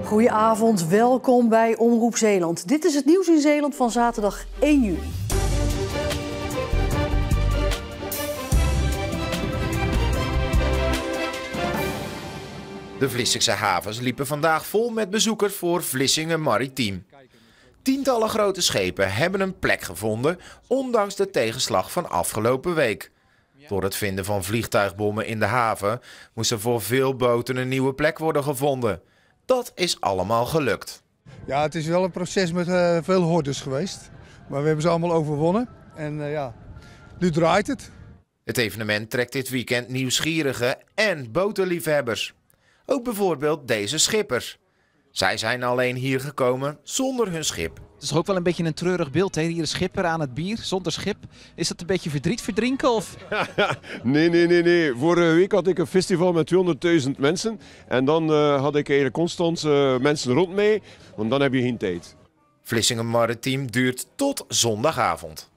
Goedenavond, welkom bij Omroep Zeeland. Dit is het nieuws in Zeeland van zaterdag 1 juli. De Vlissingse havens liepen vandaag vol met bezoekers voor Vlissingen Maritiem. Tientallen grote schepen hebben een plek gevonden, ondanks de tegenslag van afgelopen week. Door het vinden van vliegtuigbommen in de haven moest er voor veel boten een nieuwe plek worden gevonden. Dat is allemaal gelukt. Ja, het is wel een proces met veel hordes geweest. Maar we hebben ze allemaal overwonnen. En nu draait het. Het evenement trekt dit weekend nieuwsgierigen en botenliefhebbers. Ook bijvoorbeeld deze schippers. Zij zijn alleen hier gekomen zonder hun schip. Het is ook wel een beetje een treurig beeld, hè? Hier een schipper aan het bier, zonder schip. Is dat een beetje verdriet verdrinken? Of? Nee. Vorige week had ik een festival met 200.000 mensen. En dan had ik eigenlijk constant mensen rond mij, want dan heb je geen tijd. Vlissingen Maritiem duurt tot zondagavond.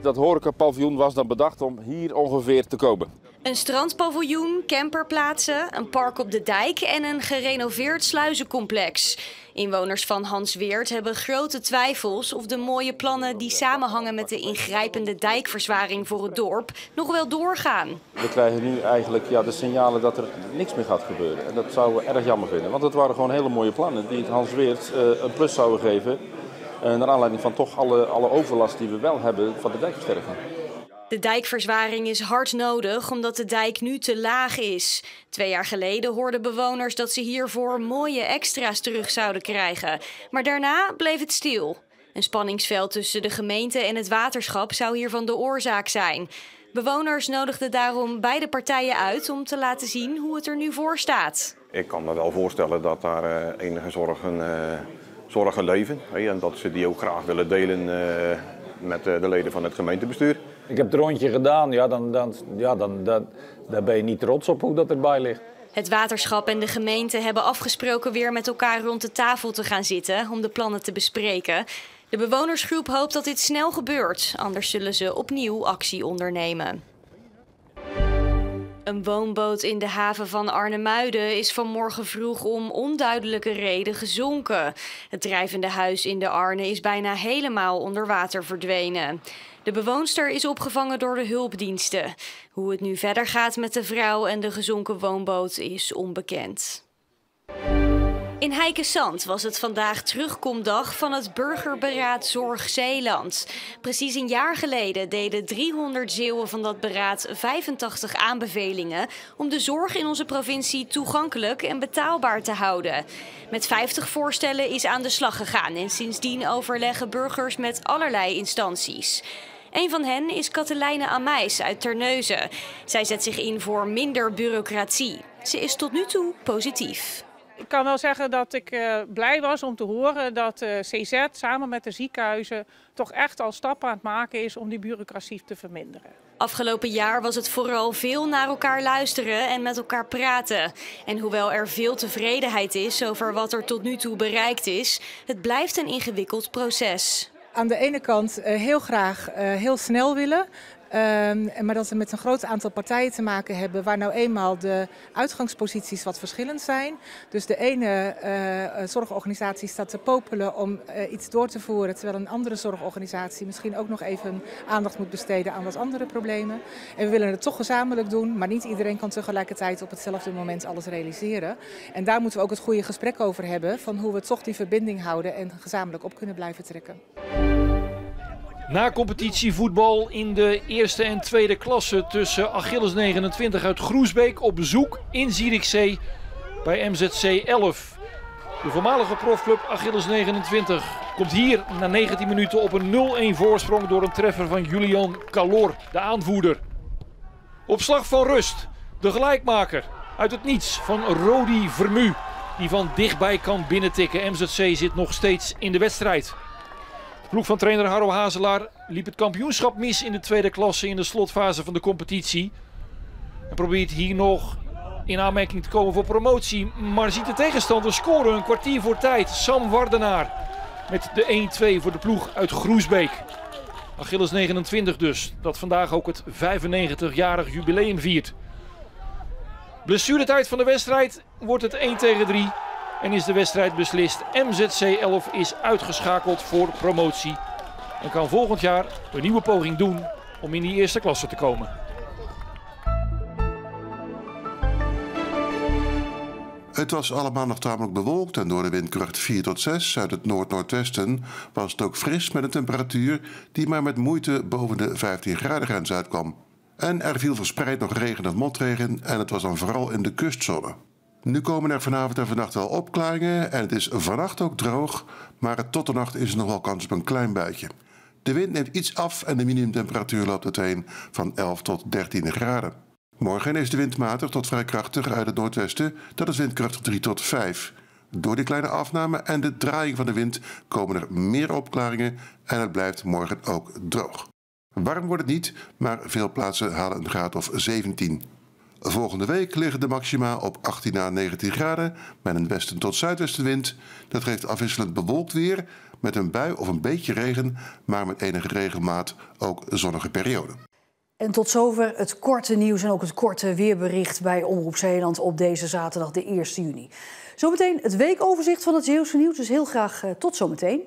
Dat horecapaviljoen was dan bedacht om hier ongeveer te komen. Een strandpaviljoen, camperplaatsen, een park op de dijk en een gerenoveerd sluizencomplex. Inwoners van Hansweert hebben grote twijfels of de mooie plannen die samenhangen met de ingrijpende dijkverzwaring voor het dorp nog wel doorgaan. We krijgen nu eigenlijk de signalen dat er niks meer gaat gebeuren. En dat zouden we erg jammer vinden, want het waren gewoon hele mooie plannen die het Hansweert een plus zouden geven. Naar aanleiding van toch alle overlast die we wel hebben van de dijkversterking. De dijkverzwaring is hard nodig omdat de dijk nu te laag is. 2 jaar geleden hoorden bewoners dat ze hiervoor mooie extra's terug zouden krijgen. Maar daarna bleef het stil. Een spanningsveld tussen de gemeente en het waterschap zou hiervan de oorzaak zijn. Bewoners nodigden daarom beide partijen uit om te laten zien hoe het er nu voor staat. Ik kan me wel voorstellen dat daar enige zorgen leven. En dat ze die ook graag willen delen met de leden van het gemeentebestuur. Ik heb het rondje gedaan, daar ben je niet trots op hoe dat erbij ligt. Het waterschap en de gemeente hebben afgesproken weer met elkaar rond de tafel te gaan zitten om de plannen te bespreken. De bewonersgroep hoopt dat dit snel gebeurt, anders zullen ze opnieuw actie ondernemen. Een woonboot in de haven van Arnemuiden is vanmorgen vroeg om onduidelijke reden gezonken. Het drijvende huis in de Arne is bijna helemaal onder water verdwenen. De bewoonster is opgevangen door de hulpdiensten. Hoe het nu verder gaat met de vrouw en de gezonken woonboot is onbekend. In Heikesand was het vandaag terugkomdag van het Burgerberaad Zorg Zeeland. Precies een jaar geleden deden 300 Zeeuwen van dat beraad 85 aanbevelingen om de zorg in onze provincie toegankelijk en betaalbaar te houden. Met 50 voorstellen is aan de slag gegaan en sindsdien overleggen burgers met allerlei instanties. Een van hen is Katelijne Amijs uit Terneuzen. Zij zet zich in voor minder bureaucratie. Ze is tot nu toe positief. Ik kan wel zeggen dat ik blij was om te horen dat CZ samen met de ziekenhuizen toch echt al stappen aan het maken is om die bureaucratie te verminderen. Afgelopen jaar was het vooral veel naar elkaar luisteren en met elkaar praten. En hoewel er veel tevredenheid is over wat er tot nu toe bereikt is, het blijft een ingewikkeld proces. Aan de ene kant heel graag heel snel willen. Maar dat we met een groot aantal partijen te maken hebben waar nou eenmaal de uitgangsposities wat verschillend zijn. Dus de ene zorgorganisatie staat te popelen om iets door te voeren, terwijl een andere zorgorganisatie misschien ook nog even aandacht moet besteden aan wat andere problemen. En we willen het toch gezamenlijk doen, maar niet iedereen kan tegelijkertijd op hetzelfde moment alles realiseren. En daar moeten we ook het goede gesprek over hebben van hoe we toch die verbinding houden en gezamenlijk op kunnen blijven trekken. Na competitievoetbal in de eerste en tweede klasse tussen Achilles 29 uit Groesbeek op bezoek in Zierikzee bij MZC 11. De voormalige profclub Achilles 29 komt hier na 19 minuten op een 0-1 voorsprong door een treffer van Julian Calor, de aanvoerder. Op slag van rust, de gelijkmaker uit het niets van Rodi Vermu, die van dichtbij kan binnentikken. MZC zit nog steeds in de wedstrijd. De ploeg van trainer Harro Hazelaar liep het kampioenschap mis in de tweede klasse in de slotfase van de competitie. En probeert hier nog in aanmerking te komen voor promotie. Maar ziet de tegenstander scoren een kwartier voor tijd. Sam Wardenaar met de 1-2 voor de ploeg uit Groesbeek. Achilles 29 dus, dat vandaag ook het 95-jarig jubileum viert. Blessuretijd van de wedstrijd wordt het 1-3. en is de wedstrijd beslist. MZC 11 is uitgeschakeld voor promotie en kan volgend jaar een nieuwe poging doen om in die eerste klasse te komen. Het was allemaal nog tamelijk bewolkt en door de windkracht 4 tot 6 uit het noord-noordwesten was het ook fris met een temperatuur die maar met moeite boven de 15 graden grens uitkwam. En er viel verspreid nog regen of motregen en het was dan vooral in de kustzone. Nu komen er vanavond en vannacht wel opklaringen en het is vannacht ook droog, maar tot de nacht is er nog wel kans op een klein buitje. De wind neemt iets af en de minimumtemperatuur loopt uiteen van 11 tot 13 graden. Morgen is de wind matig tot vrij krachtig uit het noordwesten, dat is windkracht 3 tot 5. Door die kleine afname en de draaiing van de wind komen er meer opklaringen en het blijft morgen ook droog. Warm wordt het niet, maar veel plaatsen halen een graad of 17. Volgende week liggen de maxima op 18 à 19 graden met een westen tot zuidwestenwind. Dat geeft afwisselend bewolkt weer met een bui of een beetje regen, maar met enige regelmaat ook zonnige perioden. En tot zover het korte nieuws en ook het korte weerbericht bij Omroep Zeeland op deze zaterdag de 1 juni. Zometeen het weekoverzicht van het Zeeuwse nieuws, dus heel graag tot zometeen.